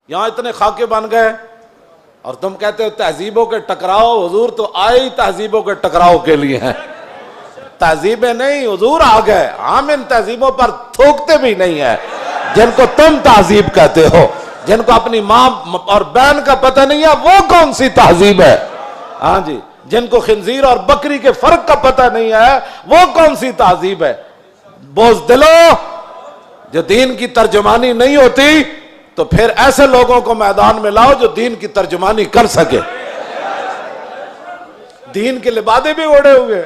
یہاں اتنے خاکے بن گئے اور تم کہتے ہو تہذیبوں کے ٹکراؤ. حضور تو آئے ہی تہذیبوں کے ٹکراؤ کے لیے ہیں. تہذیبیں نہیں، حضور آ گئے. ہم ان تہذیبوں پر تھوکتے بھی نہیں ہیں جن کو تم تہذیب کہتے ہو. جن کو اپنی ماں اور بہن کا پتہ نہیں ہے وہ کون سی تہذیب ہے؟ ہاں جی. جن کو خنزیر اور بکری کے فرق کا پتہ نہیں ہے وہ کون سی تہذیب ہے؟ بزدلو، جو دین کی ترجمانی نہیں ہوتی تو پھر ایسے لوگوں کو میدان میں لاؤ جو دین کی ترجمانی کر سکے. دین کے لبادے بھی اوڑے ہوئے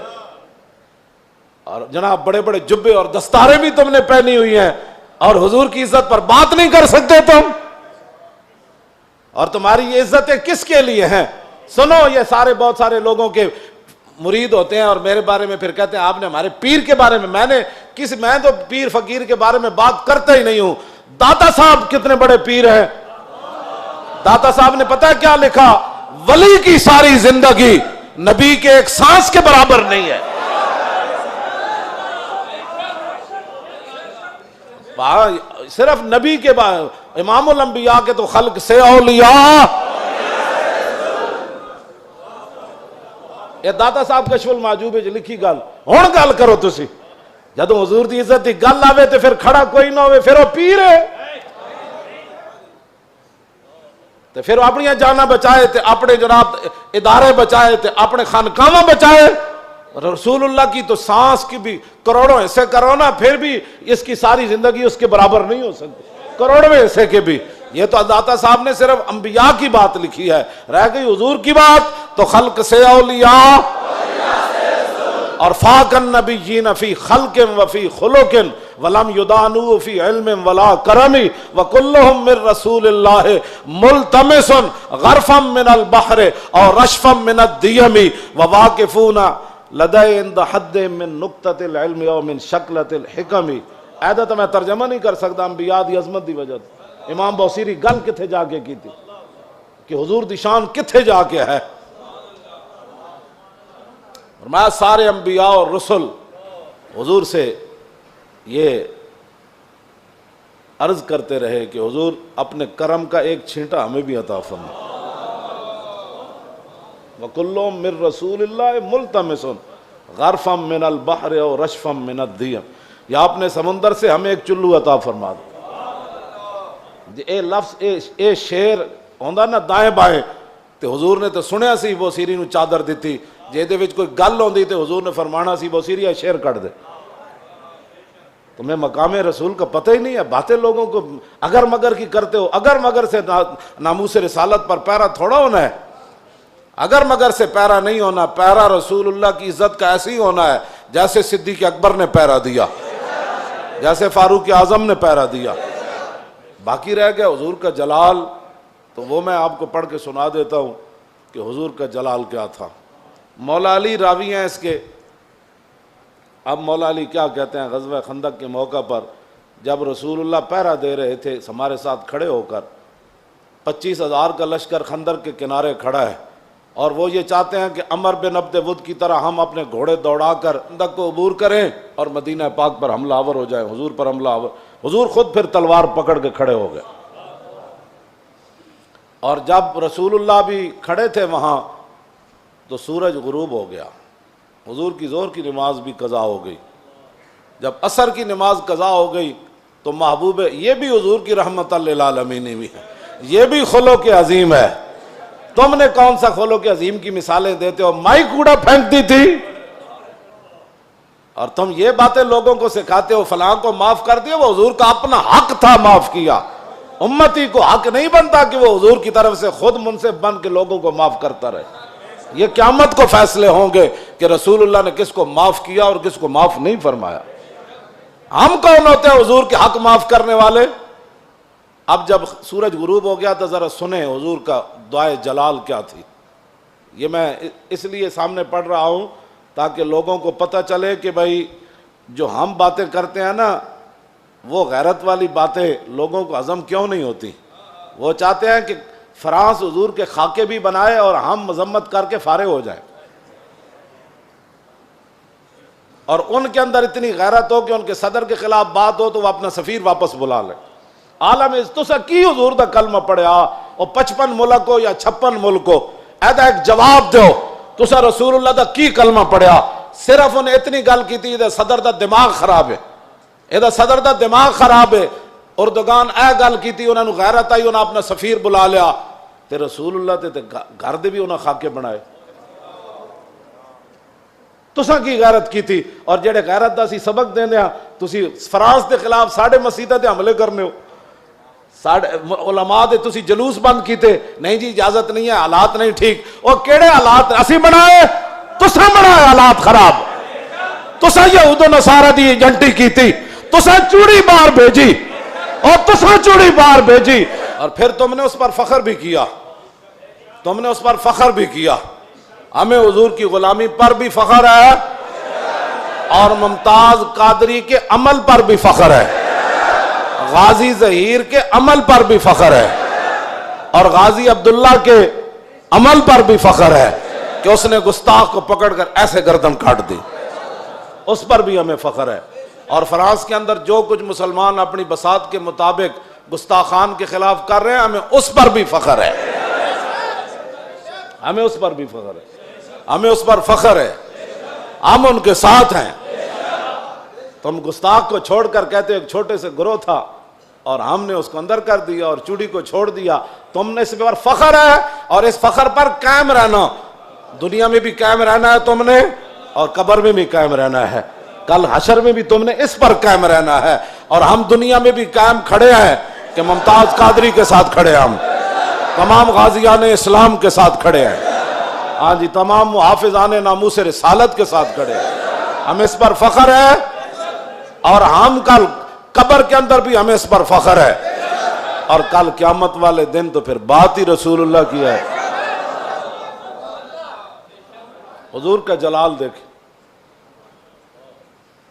اور جناب بڑے بڑے جبے اور دستاریں بھی تم نے پہنی ہوئی ہیں اور حضور کی عزت پر بات نہیں کر سکتے تم. اور تمہاری یہ عزتیں کس کے لیے ہیں؟ سنو، یہ سارے بہت سارے لوگوں کے مرید ہوتے ہیں اور میرے بارے میں پھر کہتے ہیں آپ نے ہمارے پیر کے بارے میں. میں تو پیر فقیر کے بارے میں بات کرتا ہی نہیں ہوں. داتا صاحب کتنے بڑے پیر ہیں. داتا صاحب نے پتہ کیا لکھا؟ ولی کی ساری زندگی نبی کے ایک سانس کے برابر نہیں ہے. صرف نبی کے امام الانبیاء کے تو خلق سے اولیاء. یہ داتا صاحب کشف المحجوب وچ لکھی گل ہن گل کرو تسی. جدوں حضور دی عزت دی گل آوے تے پھر کھڑا کوئی نہ ہوئے پھر وہ پیر ہے. تے پھر اپنی جاناں بچائے تے اپنے جناب ادارے بچائے تے اپنے خانقاہاں بچائے. رسول اللہ کی تو سانس کی بھی کروڑوں حصے کرو نا پھر بھی اس کی ساری زندگی اس کے برابر نہیں ہو سکتی. کروڑویں حصے کے بھی. یہ تو داتا صاحب نے صرف انبیاء کی بات لکھی ہے. رہ گئی حضور کی بات تو خلق سے اولیاء اور فاق النبیین فی خلق وفی خلق ولم یدانو فی علم ولا کرم وکلہم من رسول اللہ ملتمس غرفا من البحر اور رشفا من الدیم وواقفون لدے عند حد من نقطۃ العلم او من شکلۃ الحکم. ایدہ تو میں ترجمہ نہیں کر سکتا انبیاء دی عظمت دی وجہ. امام بوصیری گل کتھے جا کے کی تھی کہ حضور دی شان کتھے جا کے ہے. فرمایا سارے انبیاء اور رسل حضور سے یہ عرض کرتے رہے کہ حضور اپنے کرم کا ایک چھینٹا ہمیں بھی عطا فرما. وَكُلُّهُم مِّن رَّسُولِ اللَّهِ مُلْتَمِسٌ غَرْفًا مِّنَ الْبَحْرِ اور رَشْفًا مِّنَ الدِّيَمِ. یا اپنے سمندر سے ہمیں ایک چلو عطا فرما دو. اے لفظ اے شیر ہوندا نا دائیں بائیں تے حضور نے تو سنیا سی بوسیری نو چادر دیتی جے دے وچ کوئی گل ہوندی تے حضور نے فرمانا سی بوسیری اے شیر کٹ دے. تمہیں مقام رسول کا پتہ ہی نہیں ہے. باتیں لوگوں کو اگر مگر کی کرتے ہو. اگر مگر سے ناموس رسالت پر پیرا تھوڑا ہونا ہے. اگر مگر سے پیرا نہیں ہونا. پیرا رسول اللہ کی عزت کا ایسے ہی ہونا ہے جیسے صدیق اکبر نے پیرا دیا، جیسے فاروق اعظم نے پیرا دیا. باقی رہ گیا حضور کا جلال. تو وہ میں آپ کو پڑھ کے سنا دیتا ہوں کہ حضور کا جلال کیا تھا. مولا علی راوی ہیں اس کے. اب مولا علی کیا کہتے ہیں، غزوہ خندق کے موقع پر جب رسول اللہ پہرا دے رہے تھے ہمارے ساتھ کھڑے ہو کر، 25,000 کا لشکر خندق کے کنارے کھڑا ہے اور وہ یہ چاہتے ہیں کہ عمر بن عبد ود کی طرح ہم اپنے گھوڑے دوڑا کر خندق کو عبور کریں اور مدینہ پاک پر حملہ آور ہو جائیں، حضور پر حملہ آور. حضور خود پھر تلوار پکڑ کے کھڑے ہو گئے. اور جب رسول اللہ بھی کھڑے تھے وہاں تو سورج غروب ہو گیا. حضور کی ظہر کی نماز بھی قضا ہو گئی. جب عصر کی نماز قضا ہو گئی تو محبوب، یہ بھی حضور کی رحمت للعالمین بھی ہے، یہ بھی خلق عظیم ہے. تم نے کون سا خلق عظیم کی مثالیں دیتے ہو؟ مائی کوڑا پھینکتی تھی اور تم یہ باتیں لوگوں کو سکھاتے ہو فلاں کو معاف کر دیا. وہ حضور کا اپنا حق تھا معاف کیا. امتی کو حق نہیں بنتا کہ وہ حضور کی طرف سے خود منصف بن کے لوگوں کو معاف کرتا رہے. یہ قیامت کو فیصلے ہوں گے کہ رسول اللہ نے کس کو معاف کیا اور کس کو معاف نہیں فرمایا. ہم کون ہوتے ہیں حضور کے حق معاف کرنے والے؟ اب جب سورج غروب ہو گیا تو ذرا سنیں حضور کا دعائے جلال کیا تھی. یہ میں اس لیے سامنے پڑھ رہا ہوں تاکہ لوگوں کو پتہ چلے کہ بھائی جو ہم باتیں کرتے ہیں نا وہ غیرت والی باتیں لوگوں کو ہضم کیوں نہیں ہوتی. وہ چاہتے ہیں کہ فرانس حضور کے خاکے بھی بنائے اور ہم مذمت کر کے فارغ ہو جائیں، اور ان کے اندر اتنی غیرت ہو کہ ان کے صدر کے خلاف بات ہو تو وہ اپنا سفیر واپس بلا لیں. عالم تسا کی حضور دا کلمہ پڑھیا او 55 ملک ہو یا 56 ملک ہو، ایدا ایک جواب دیو تسا رسول اللہ دا کی کلمہ پڑھیا؟ صرف انہیں اتنی گل کی تھی یہ صدر دا دماغ خراب ہے، یہ صدر دا دماغ خراب ہے۔ اردگان اے گل کی تھی، انہوں نے غیرت آئی، انہوں نے اپنا سفیر بلا لیا تے رسول اللہ تے گھر دے بھی انہوں نے خاکے بنائے۔ تساں کی غیرت کی تھی؟ اور جڑے غیرت دا سی سبق دیندے ہاں، تسی فرانس دے خلاف مسیطہ تے حملے کرنے ہو، علماء دے تسی جلوس بند کیتے، نہیں جی اجازت نہیں ہے، حالات نہیں ٹھیک۔ اور کیڑے حالات اسی بنائے؟ تساں بنائے حالات خراب، تساں یہود و نصارہ دی ایجنٹی کیتی، تساں چوڑی بار بھیجی، اور تساں چوڑی بار بھیجی، اور پھر تم نے اس پر فخر بھی کیا، تم نے اس پر فخر بھی کیا۔ ہمیں حضور کی غلامی پر بھی فخر ہے، اور ممتاز قادری کے عمل پر بھی فخر ہے، غازی ظہیر کے عمل پر بھی فخر ہے، اور غازی عبداللہ کے عمل پر بھی فخر ہے کہ اس نے گستاخ کو پکڑ کر ایسے گردن کاٹ دی، اس پر بھی ہمیں فخر ہے۔ اور فرانس کے اندر جو کچھ مسلمان اپنی بساط کے مطابق گستاخان کے خلاف کر رہے ہیں، ہمیں اس پر بھی فخر ہے، ہمیں اس پر بھی فخر ہے، ہمیں اس پر فخر ہے، ہم ان کے ساتھ ہیں۔ تم گستاخ کو چھوڑ کر کہتے ایک چھوٹے سے گروہ تھا اور ہم نے اس کو اندر کر دیا اور چوڑی کو چھوڑ دیا، تم نے اس پر فخر ہے، اور اس فخر پر قائم رہنا، دنیا میں بھی قائم رہنا ہے تم نے، اور قبر میں بھی قائم رہنا ہے، کل حشر میں بھی تم نے اس پر قائم رہنا ہے۔ اور ہم دنیا میں بھی قائم کھڑے ہیں کہ ممتاز قادری کے ساتھ کھڑے ہیں، ہم تمام غازیان اسلام کے ساتھ کھڑے ہیں، ہاں جی، تمام محافظان ناموس رسالت کے ساتھ کھڑے ہیں، ہمیں اس پر فخر ہے، اور ہم کل قبر کے اندر بھی ہمیں اس پر فخر ہے، اور کل قیامت والے دن تو پھر بات ہی رسول اللہ کی ہے۔ حضور کا جلال دیکھیں،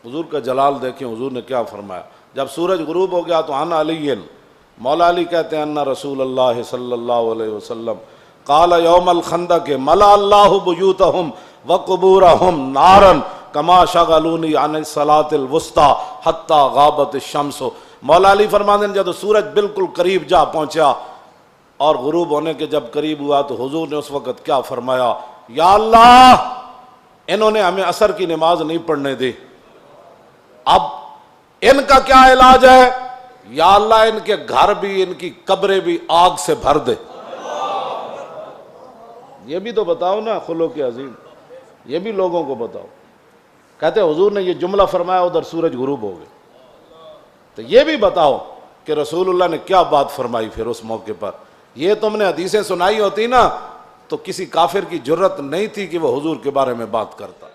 حضور کا جلال دیکھیں، حضور نے کیا فرمایا؟ جب سورج غروب ہو گیا تو ان علی، مولا علی کہتے ہیں ان رسول اللہ صلی اللہ علیہ وسلم قال یوم الخندق ملا اللہ بیوتہم وقبورہم نارا کما شغلونی عن الصلاۃ الوسطی حتی غابت الشمس۔ مولا علی فرماتے ہیں جب سورج بالکل قریب جا پہنچا اور غروب ہونے کے جب قریب ہوا تو حضور نے اس وقت کیا فرمایا؟ یا اللہ، انہوں نے ہمیں عصر کی نماز نہیں پڑھنے دی، اب ان کا کیا علاج ہے؟ یا اللہ ان کے گھر بھی، ان کی قبریں بھی آگ سے بھر دے۔ یہ بھی تو بتاؤ نا خلق عظیم، یہ بھی لوگوں کو بتاؤ۔ کہتے حضور نے یہ جملہ فرمایا، ادھر سورج غروب ہو گئے، تو یہ بھی بتاؤ کہ رسول اللہ نے کیا بات فرمائی پھر اس موقع پر۔ یہ تم نے حدیثیں سنائی ہوتی نا تو کسی کافر کی جرت نہیں تھی کہ وہ حضور کے بارے میں بات کرتا۔